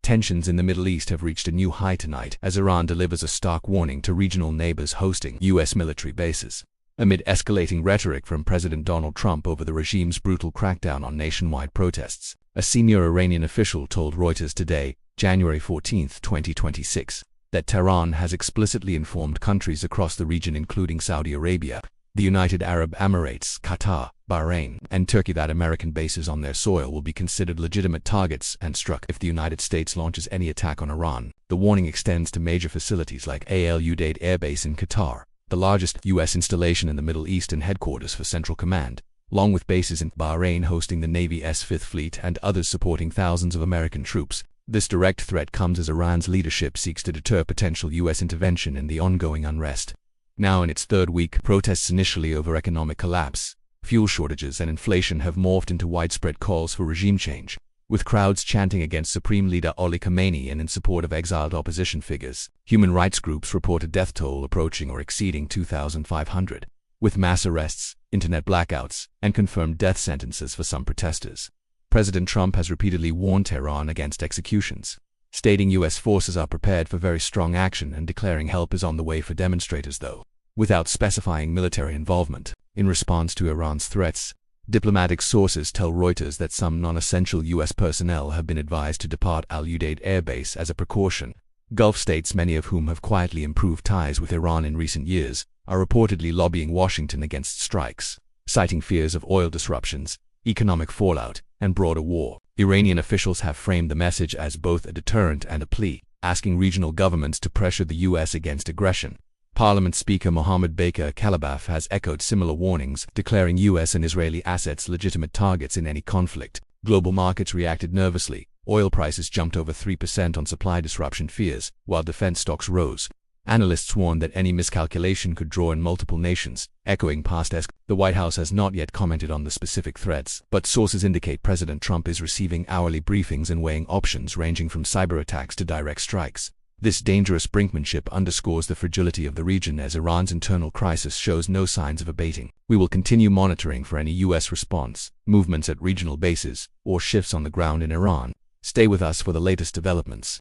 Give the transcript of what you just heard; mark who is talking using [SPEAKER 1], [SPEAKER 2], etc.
[SPEAKER 1] Tensions in the Middle East have reached a new high tonight as Iran delivers a stark warning to regional neighbors hosting U.S. military bases. Amid escalating rhetoric from President Donald Trump over the regime's brutal crackdown on nationwide protests, a senior Iranian official told Reuters today, January 14, 2026, that Tehran has explicitly informed countries across the region including Saudi Arabia, the United Arab Emirates, Qatar, Bahrain, and Turkey that American bases on their soil will be considered legitimate targets and struck if the United States launches any attack on Iran. The warning extends to major facilities like Udeid Air Base in Qatar, the largest U.S. installation in the Middle East and headquarters for Central Command, along with bases in Bahrain hosting the Navy's Fifth Fleet and others supporting thousands of American troops. This direct threat comes as Iran's leadership seeks to deter potential U.S. intervention in the ongoing unrest. Now in its third week, protests initially over economic collapse, fuel shortages and inflation have morphed into widespread calls for regime change, with crowds chanting against Supreme Leader Ali Khamenei and in support of exiled opposition figures. Human rights groups report a death toll approaching or exceeding 2,500, with mass arrests, internet blackouts, and confirmed death sentences for some protesters. President Trump has repeatedly warned Tehran against executions, stating U.S. forces are prepared for very strong action and declaring help is on the way for demonstrators, though without specifying military involvement. In response to Iran's threats, diplomatic sources tell Reuters that some non-essential U.S. personnel have been advised to depart Al Udeid Air Base as a precaution. Gulf states, many of whom have quietly improved ties with Iran in recent years, are reportedly lobbying Washington against strikes, citing fears of oil disruptions, economic fallout, and broader war. Iranian officials have framed the message as both a deterrent and a plea, asking regional governments to pressure the U.S. against aggression. Parliament Speaker Mohammad Baker Kalibaf has echoed similar warnings, declaring U.S. and Israeli assets legitimate targets in any conflict. Global markets reacted nervously. Oil prices jumped over 3% on supply disruption fears, while defense stocks rose. Analysts warned that any miscalculation could draw in multiple nations, echoing past escalations. The White House has not yet commented on the specific threats, but sources indicate President Trump is receiving hourly briefings and weighing options ranging from cyber attacks to direct strikes. This dangerous brinkmanship underscores the fragility of the region as Iran's internal crisis shows no signs of abating. We will continue monitoring for any U.S. response, movements at regional bases, or shifts on the ground in Iran. Stay with us for the latest developments.